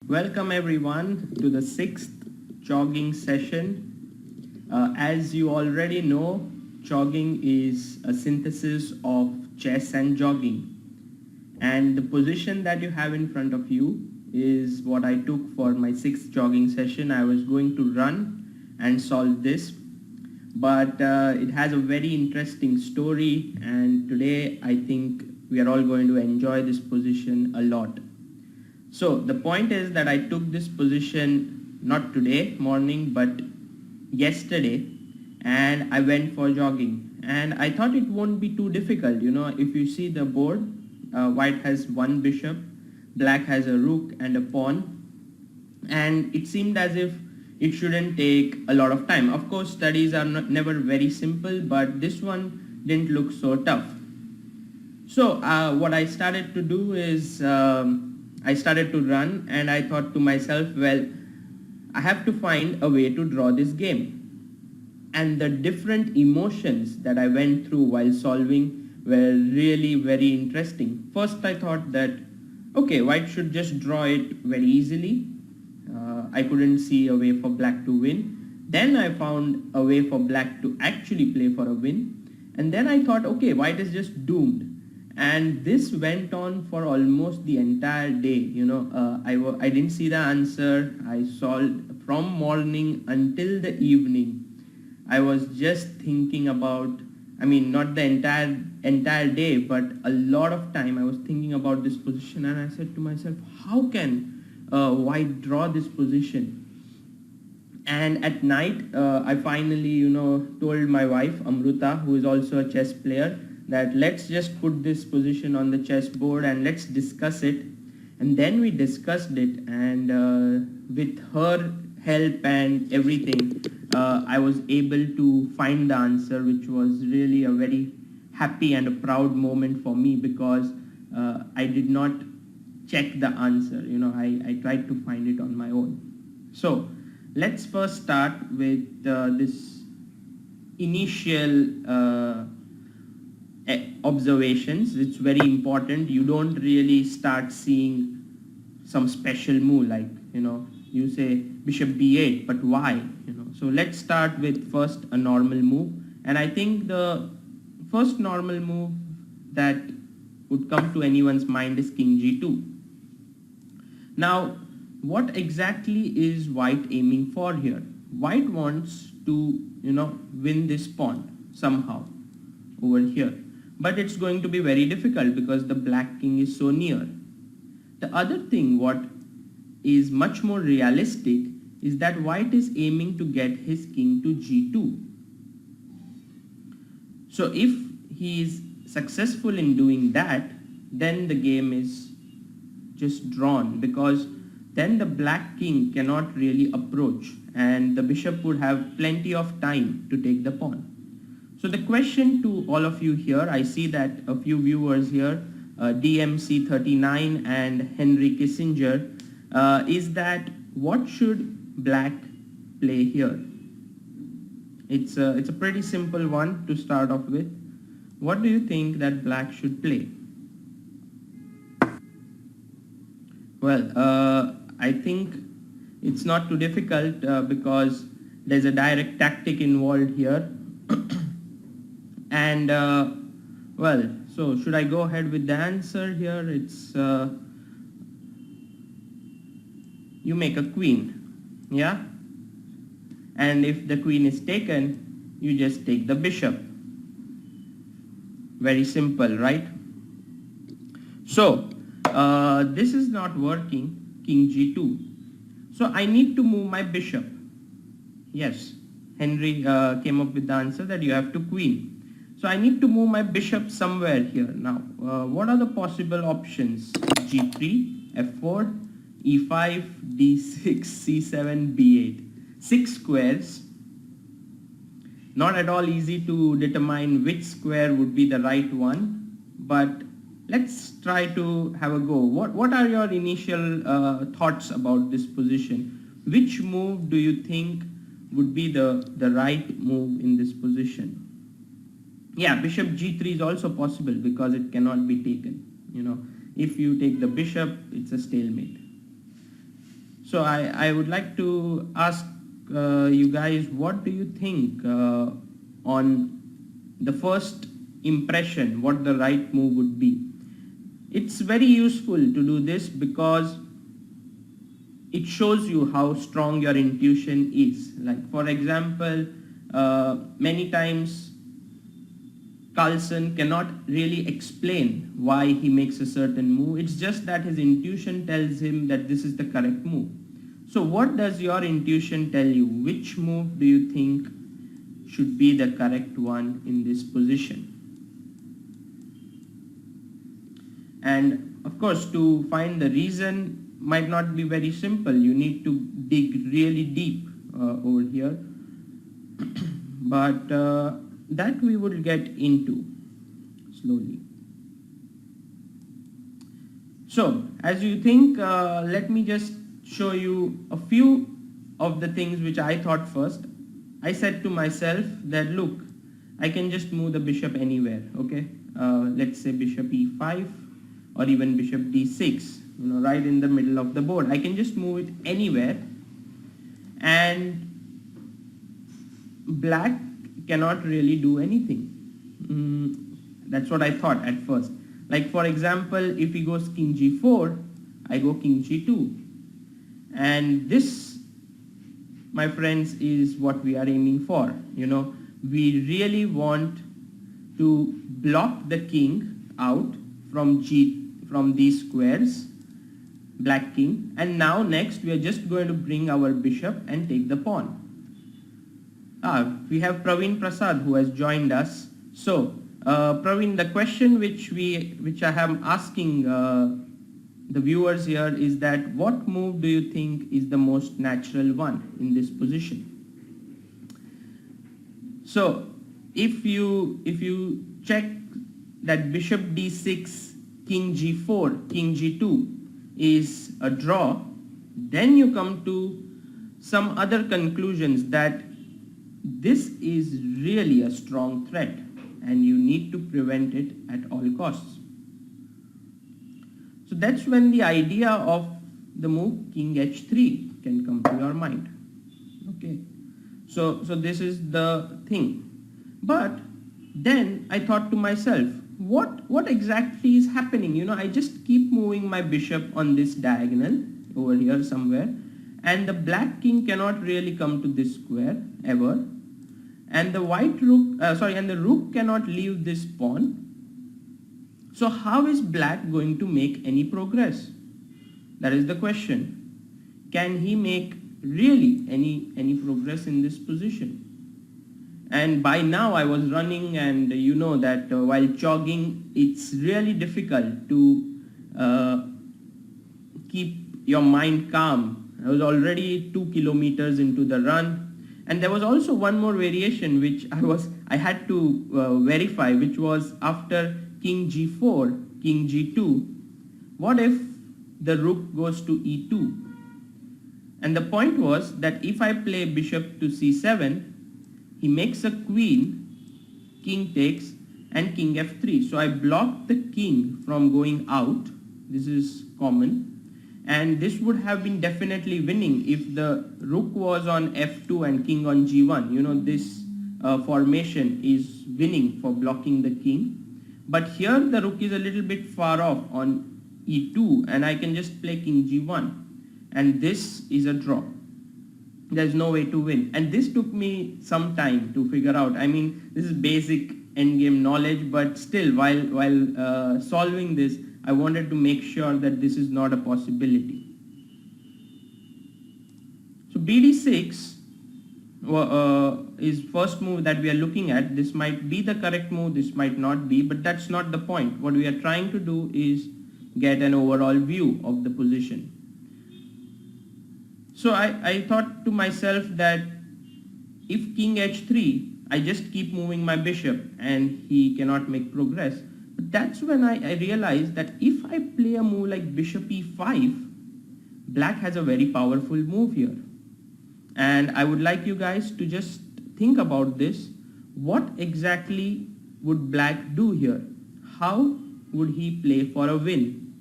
Welcome everyone to the sixth jogging session. As you already know, jogging is a synthesis of chess and jogging. And the position that you have in front of you is what I took for my sixth jogging session. I was going to run and solve this, but it has a very interesting story, and today I think we are all going to enjoy this position a lot. So the point is that I took this position not today morning but yesterday, and I went for jogging, and I thought it won't be too difficult. If you see the board, white has one bishop, black has a rook and a pawn, and it seemed as if it shouldn't take a lot of time. Of course, studies are never very simple, but this one didn't look so tough. So what I started to do is I started to run, and I thought to myself, well, I have to find a way to draw this game. And the different emotions that I went through while solving were really very interesting. First I thought that, okay, white should just draw it very easily. I couldn't see a way for black to win. Then I found a way for black to actually play for a win. And then I thought, okay, white is just doomed. And this went on for almost the entire day. I didn't see the answer. I solved from morning until the evening. I was just thinking about, not the entire day, but a lot of time I was thinking about this position, and I said to myself, how can white draw this position? And at night, I finally, told my wife, Amruta, who is also a chess player, that let's just put this position on the chessboard and let's discuss it. And then we discussed it, and with her help and everything, I was able to find the answer, which was really a very happy and a proud moment for me, because I did not check the answer. I tried to find it on my own. So let's first start with this initial observations. It's very important. You don't really start seeing some special move like, you say bishop b8, but why? So let's start with first a normal move, and I think the first normal move that would come to anyone's mind is king g2. Now, what exactly is white aiming for here? White wants to, win this pawn somehow over here. But it's going to be very difficult because the black king is so near. The other thing what is much more realistic is that white is aiming to get his king to g2. So if he is successful in doing that, then the game is just drawn, because then the black king cannot really approach, and the bishop would have plenty of time to take the pawn. So the question to all of you here, I see that a few viewers here, DMC39 and Henry Kissinger, is that what should black play here? It's a pretty simple one to start off with. What do you think that black should play? Well, I think it's not too difficult because there's a direct tactic involved here. And well, so should I go ahead with the answer here? It's you make a queen, yeah? And if the queen is taken, you just take the bishop. Very simple, right? So this is not working, king g2. So I need to move my bishop. Yes, Henry came up with the answer that you have to queen. So I need to move my bishop somewhere here. Now, what are the possible options? g3, f4, e5, d6, c7, b8. 6 squares. Not at all easy to determine which square would be the right one, but let's try to have a go. What are your initial thoughts about this position? Which move do you think would be the right move in this position? Yeah, bishop g3 is also possible because it cannot be taken. If you take the bishop, it's a stalemate. So I would like to ask you guys, what do you think on the first impression, what the right move would be? It's very useful to do this because it shows you how strong your intuition is. Like for example, many times Carlson cannot really explain why he makes a certain move. It's just that his intuition tells him that this is the correct move. So what does your intuition tell you? Which move do you think should be the correct one in this position? And of course, to find the reason might not be very simple. You need to dig really deep over here. But that we will get into slowly. So as you think, let me just show you a few of the things which I thought first. I said to myself that look, I can just move the bishop anywhere, okay? Let's say bishop e5 or even bishop d6, right in the middle of the board. I can just move it anywhere, and black cannot really do anything. That's what I thought at first. Like for example, if he goes king g4, I go king g2. And this, my friends, is what we are aiming for. We really want to block the king out from these squares, black king. And now next we are just going to bring our bishop and take the pawn. We have Praveen Prasad who has joined us. So Praveen, the question which I am asking the viewers here is that what move do you think is the most natural one in this position? So if you check that bishop d6, king g4, king g2 is a draw, then you come to some other conclusions that this is really a strong threat and you need to prevent it at all costs. So that's when the idea of the move king h3 can come to your mind. Okay, so this is the thing. But then I thought to myself, what exactly is happening? I just keep moving my bishop on this diagonal over here somewhere, and the black king cannot really come to this square ever, and the and the rook cannot leave this pawn. So how is black going to make any progress? That is the question. Can he make really any progress in this position? And by now I was running, and you know that while jogging, it's really difficult to keep your mind calm. I was already 2 kilometers into the run. And there was also one more variation which I had to verify, which was after king g4, king g2, what if the rook goes to e2? And the point was that if I play bishop to c7, he makes a queen, king takes, and king f3. So I blocked the king from going out. This is common. And this would have been definitely winning if the rook was on f2 and king on g1. This formation is winning for blocking the king. But here the rook is a little bit far off on e2, and I can just play king g1. And this is a draw. There's no way to win. And this took me some time to figure out. I mean, this is basic endgame knowledge, but still, while solving this, I wanted to make sure that this is not a possibility. So bd6 is first move that we are looking at. This might be the correct move, this might not be, but that's not the point. What we are trying to do is get an overall view of the position. So I thought to myself that if king h3, I just keep moving my bishop and he cannot make progress. But that's when I realized that if I play a move like bishop e5, black has a very powerful move here. And I would like you guys to just think about this. What exactly would black do here? How would he play for a win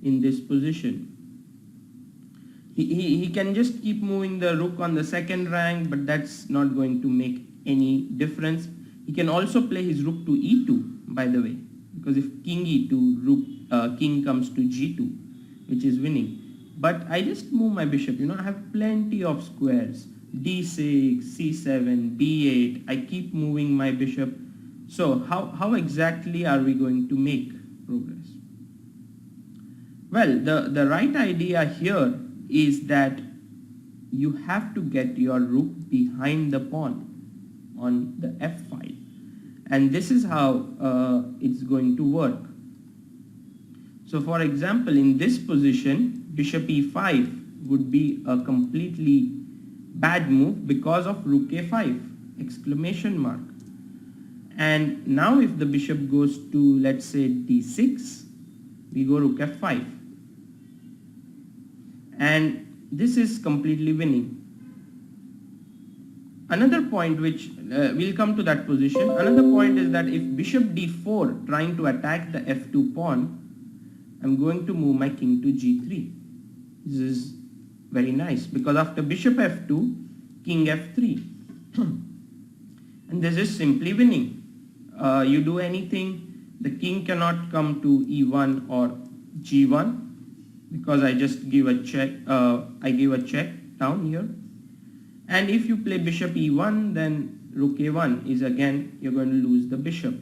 in this position? He can just keep moving the rook on the second rank, but that's not going to make any difference. He can also play his rook to e2, by the way, because if king e2, king comes to g2, which is winning. But I just move my bishop, I have plenty of squares, d6, c7, b8, I keep moving my bishop. So how exactly are we going to make progress? Well, the right idea here is that you have to get your rook behind the pawn on the f file, and this is how it's going to work. So for example, in this position, bishop e5 would be a completely bad move because of rook a5 exclamation mark. And now if the bishop goes to, let's say, d6, we go rook f5, and this is completely winning. Another point which we'll come to that position. Another point is that if bishop d4 trying to attack the f2 pawn, I'm going to move my king to g3. This is very nice because after bishop f2, king f3. And this is simply winning. You do anything, the king cannot come to e1 or g1 because I just give a check. I give a check down here. And if you play bishop e1, then rook a1 is again, you're going to lose the bishop.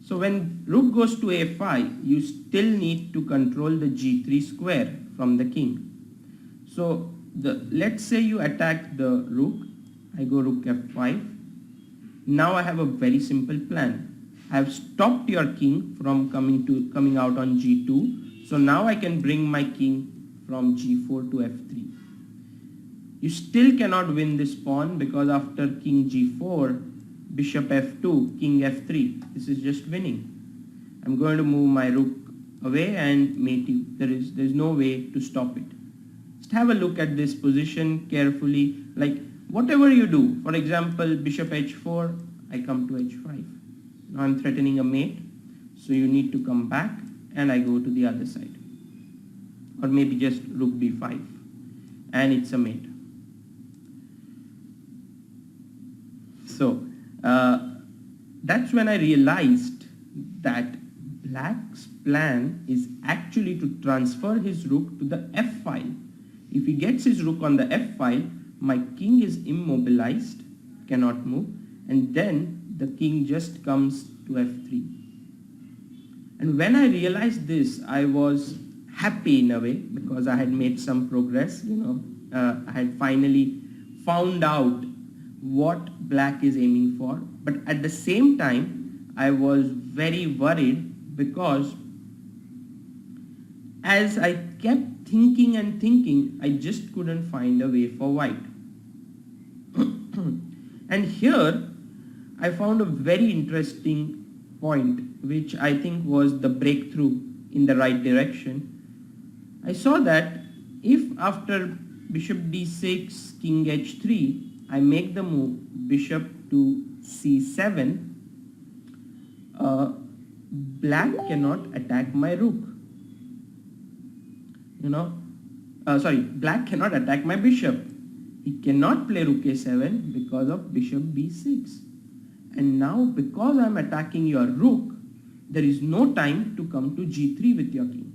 So when rook goes to a5, you still need to control the g3 square from the king. So let's say you attack the rook, I go rook f5. Now I have a very simple plan. I have stopped your king from coming out on g2. So now I can bring my king from g4 to f3. You still cannot win this pawn because after king g4, bishop f2, king f3, this is just winning. I'm going to move my rook away and mate you. There's no way to stop it. Just have a look at this position carefully. Like whatever you do, for example, bishop h4, I come to h5. Now I'm threatening a mate, so you need to come back and I go to the other side. Or maybe just rook b5 and it's a mate. So that's when I realized that black's plan is actually to transfer his rook to the f file. If he gets his rook on the f file, my king is immobilized, cannot move, and then the king just comes to f3. And when I realized this, I was happy in a way because I had made some progress. I had finally found out what black is aiming for. But at the same time, I was very worried because as I kept thinking and thinking, I just couldn't find a way for white. And here I found a very interesting point, which I think was the breakthrough in the right direction. I saw that if after bishop d6, king h3, I make the move bishop to c7, black cannot attack my rook. Black cannot attack my bishop. He cannot play rook a7 because of bishop b6. And now because I'm attacking your rook, there is no time to come to g3 with your king.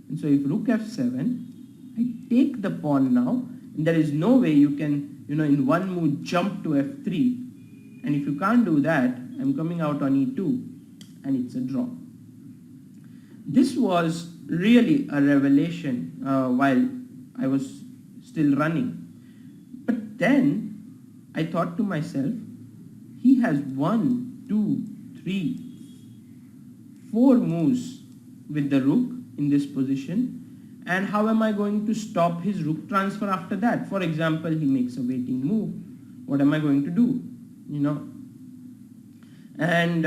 And so if rook f7, I take the pawn now, and there is no way you can, in one move jump to f3. And if you can't do that, I'm coming out on e2, and it's a draw. This was really a revelation while I was still running. But then I thought to myself, he has 1, 2, 3, 4 moves with the rook in this position, and how am I going to stop his rook transfer after that? For example, he makes a waiting move. What am I going to do? And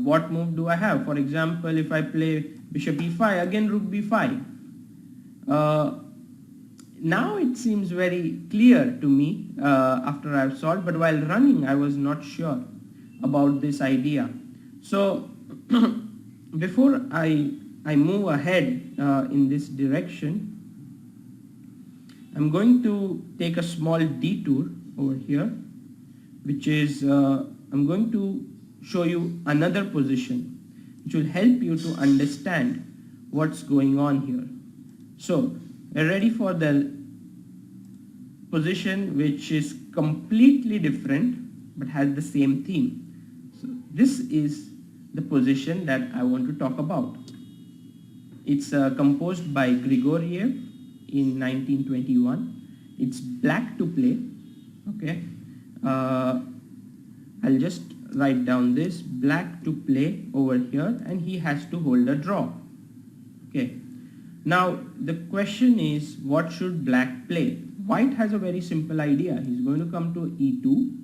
what move do I have? For example, if I play bishop e5, again rook b5. Now it seems very clear to me after I've solved, but while running I was not sure about this idea. So before I I move ahead in this direction, I'm going to take a small detour over here, which is I'm going to show you another position which will help you to understand what's going on here. So we're ready for the position which is completely different but has the same theme. So this is the position that I want to talk about. It's composed by Grigoriev in 1921. It's black to play. Okay, I'll just write down this: black to play over here, and he has to hold a draw. Okay, now the question is, what should black play? White has a very simple idea. He's going to come to e2,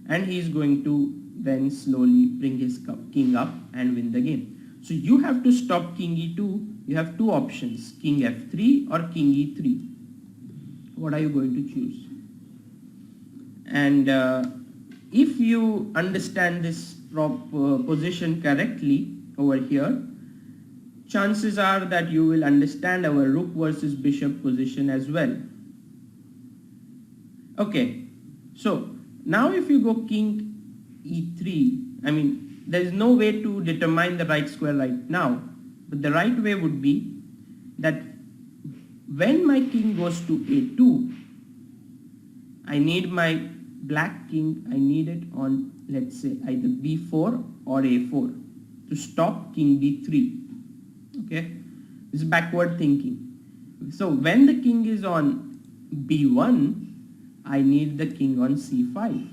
and he's going to then slowly bring his king up and win the game. So you have to stop king e2. You have two options, king f3 or king e3. What are you going to choose? And if you understand this position correctly over here, chances are that you will understand our rook versus bishop position as well. Okay, so now if you go king e3, I mean, there is no way to determine the right square right now, but the right way would be that when my king goes to a2, I need my black king, I need it on, let's say, either b4 or a4 to stop king d3. Okay, this is backward thinking. So when the king is on b1, I need the king on c5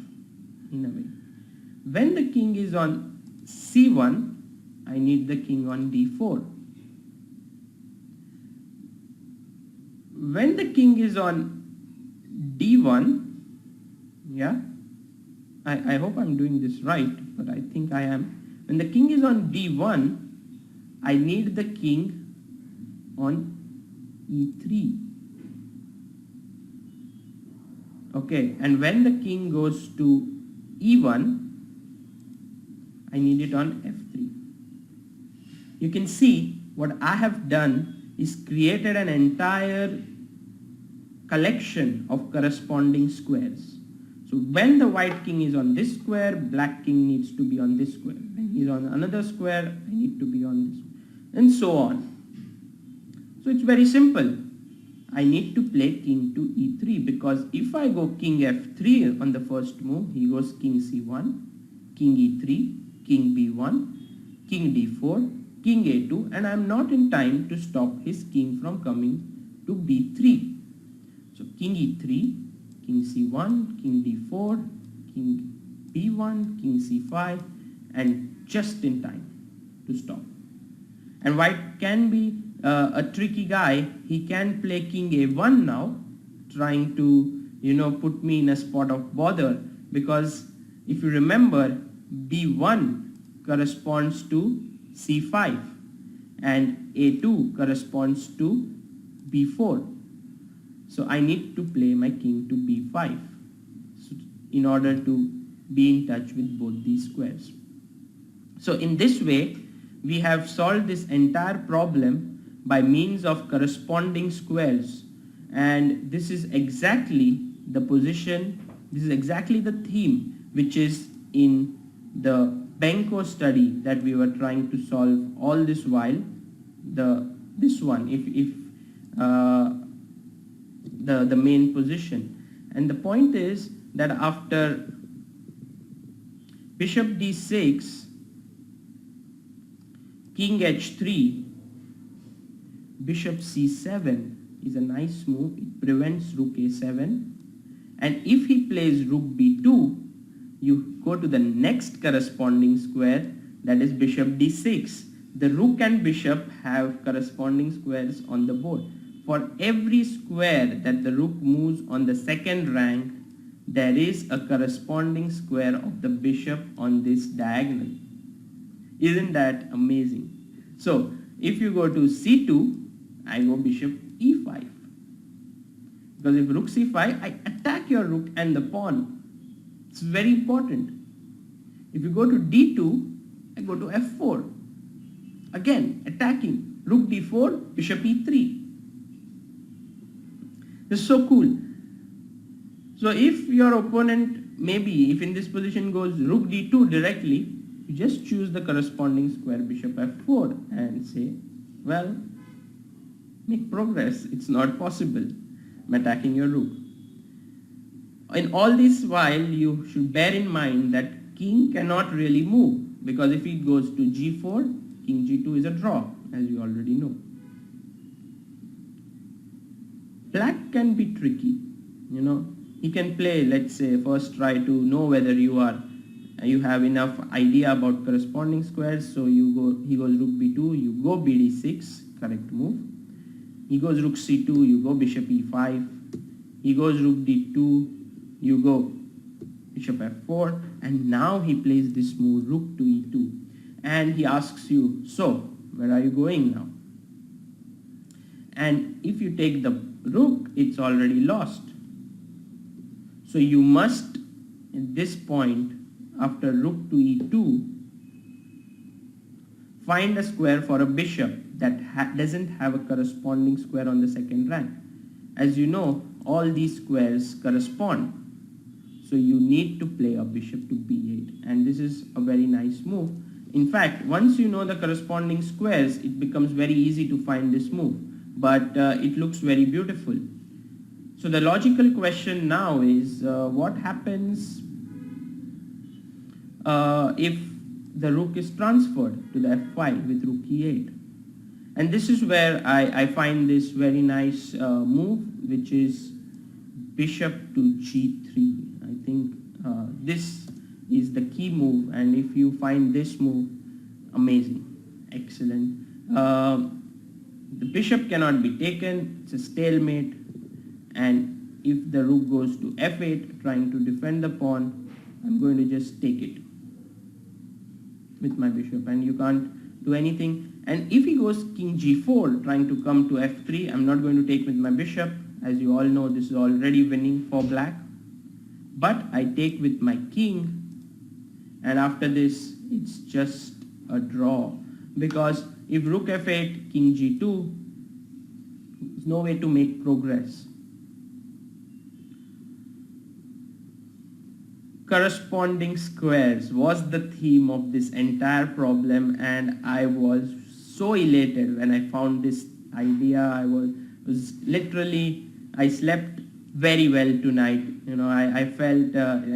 in a way. When the king is on c1, I need the king on d4. When the king is on d1, yeah, I hope I'm doing this right, but I think I am. When the king is on d1, I need the king on e3. Okay, and when the king goes to e1, I need it on f3. You can see what I have done is created an entire collection of corresponding squares. So when the white king is on this square, black king needs to be on this square. When he's on another square, I need to be on this one, and so on. So it's very simple. I need to play king to e3, because if I go king f3 on the first move, he goes king c1, king e3, king b1, king d4, king a2, and I am not in time to stop his king from coming to b3. So king e3, king c1, king d4, king b1, king c5, and just in time to stop. And white can be a tricky guy. He can play king a1 now, trying to, put me in a spot of bother, because if you remember, b1 corresponds to c5 and a2 corresponds to b4. So I need to play my king to b5 in order to be in touch with both these squares. So in this way, we have solved this entire problem by means of corresponding squares, and this is exactly the position, this is exactly the theme which is in the Benko study that we were trying to solve all this while. This one, the main position. And the point is that after bishop d6, king h3, bishop c7 is a nice move. It prevents rook a7. And if he plays rook b2, you go to the next corresponding square, that is bishop d6. The rook and bishop have corresponding squares on the board. For every square that the rook moves on the second rank, there is a corresponding square of the bishop on this diagonal. Isn't that amazing? So if you go to c2, I go bishop e5. Because if rook c5, I attack your rook and the pawn. It's very important. If you go to d2, I go to f4. Again, attacking. Rook d4, bishop e3. This is so cool. So if your opponent, maybe if in this position goes rook d2 directly, you just choose the corresponding square bishop f4 and say, well, make progress. It's not possible. I'm attacking your rook. In all this while, you should bear in mind that king cannot really move, because if it goes to g4, king g2 is a draw, as you already know. Black can be tricky, He can play, let's say, first try to know whether you have enough idea about corresponding squares. So he goes rook b2, you go bd6, correct move. He goes rook c2, you go bishop e5. He goes rook d2, you go bishop f4, and now he plays this move rook to e2, and he asks you, so where are you going now? And if you take the rook, it's already lost. So you must, at this point, after rook to e2, find a square for a bishop that doesn't have a corresponding square on the second rank. As you know, all these squares correspond. So you need to play a bishop to b8, and this is a very nice move. In fact, once you know the corresponding squares, it becomes very easy to find this move, but it looks very beautiful. So the logical question now is, what happens if the rook is transferred to the f5 with rook e8? And this is where I find this very nice move, which is bishop to g3. I think this is the key move, and if you find this move, amazing, excellent. The bishop cannot be taken, it's a stalemate, and if the rook goes to f8 trying to defend the pawn, I'm going to just take it with my bishop, and you can't do anything. And if he goes king g4 trying to come to f3, I'm not going to take with my bishop. As you all know, this is already winning for black. But I take with my king, and after this it's just a draw, because if rook f8, king g2, there's no way to make progress. Corresponding squares was the theme of this entire problem, and I was so elated when I found this idea. I was literally, I slept very well tonight. I felt,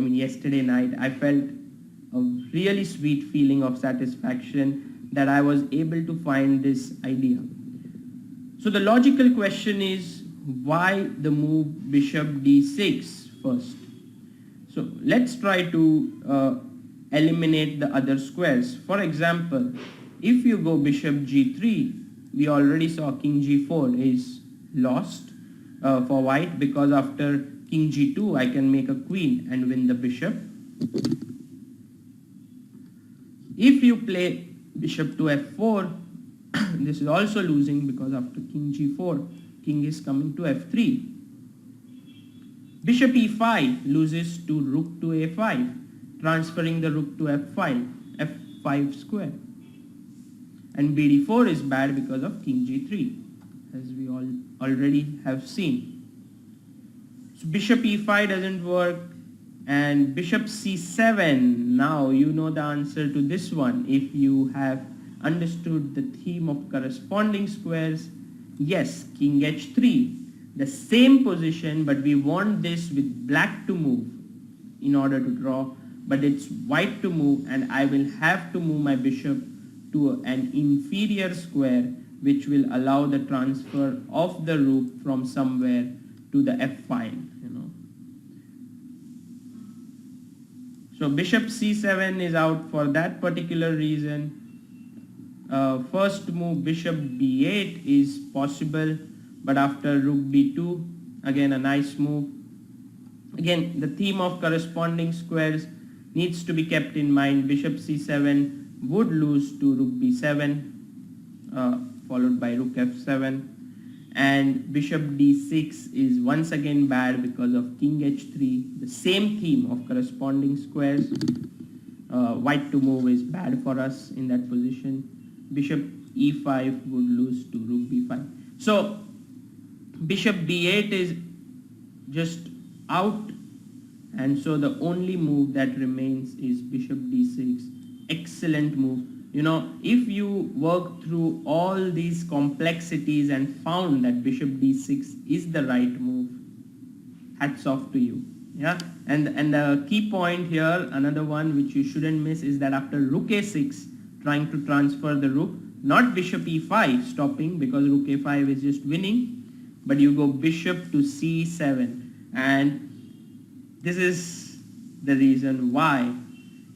yesterday night, I felt a really sweet feeling of satisfaction that I was able to find this idea. So the logical question is, why the move bishop d6 first? So let's try to eliminate the other squares. For example, if you go bishop g3, we already saw king g4 is lost for white, because after king g2 I can make a queen and win the bishop. If you play bishop to f4, this is also losing, because after king g4, king is coming to f3. Bishop e5 loses to rook to a5, transferring the rook to f5 square. And bd4 is bad because of king g3, as we all already have seen. So bishop e5 doesn't work, and bishop c7, now you know the answer to this one if you have understood the theme of corresponding squares. Yes, king h3, the same position, but we want this with black to move in order to draw, but it's white to move, and I will have to move my bishop to an inferior square, which will allow the transfer of the rook from somewhere to the f file. So bishop c7 is out for that particular reason. First move bishop b8 is possible, but after rook b2, again a nice move. Again, the theme of corresponding squares needs to be kept in mind. Bishop c7 would lose to rook b7, followed by rook f7, and bishop d6 is once again bad because of king h3, the same theme of corresponding squares. White to move is bad for us in that position. Bishop e5 would lose to rook b5. So bishop d8 is just out, and so the only move that remains is bishop d6. Excellent move. You know, if you work through all these complexities and found that bishop d6 is the right move, hats off to you. Yeah, and the key point here, another one which you shouldn't miss, is that after rook a6, trying to transfer the rook, not bishop e5 stopping because rook a5 is just winning, but you go bishop to c7, and this is the reason why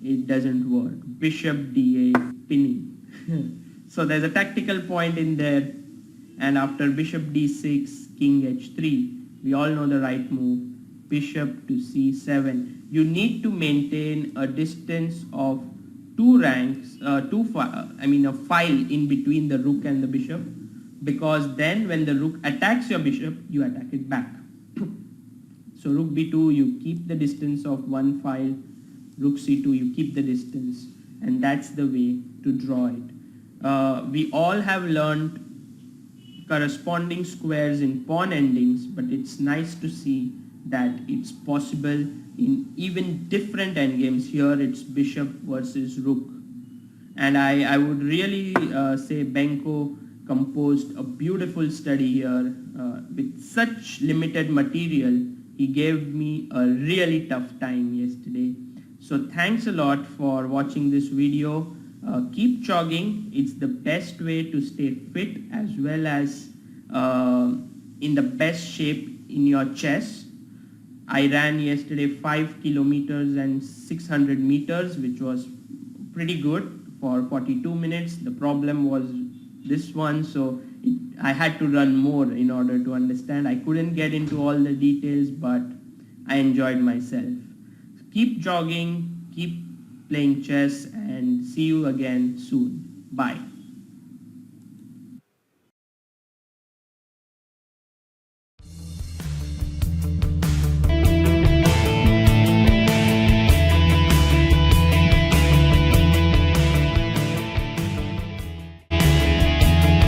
it doesn't work. Bishop d8 pinning. So there's a tactical point in there, and after bishop d6, king h3, we all know the right move. Bishop to c7. You need to maintain a distance of two ranks, a file in between the rook and the bishop, because then when the rook attacks your bishop, you attack it back. So rook b2, you keep the distance of one file. Rook c2, you keep the distance, and that's the way to draw it. We all have learned corresponding squares in pawn endings, but it's nice to see that it's possible in even different endgames. Here it's bishop versus rook, and I would really say Benko composed a beautiful study here with such limited material. He gave me a really tough time yesterday. So thanks a lot for watching this video. Keep jogging. It's the best way to stay fit as well as in the best shape in your chess. I ran yesterday 5 kilometers and 600 meters, which was pretty good for 42 minutes. The problem was this one, so I had to run more in order to understand. I couldn't get into all the details, but I enjoyed myself. Keep jogging, keep playing chess, and see you again soon. Bye.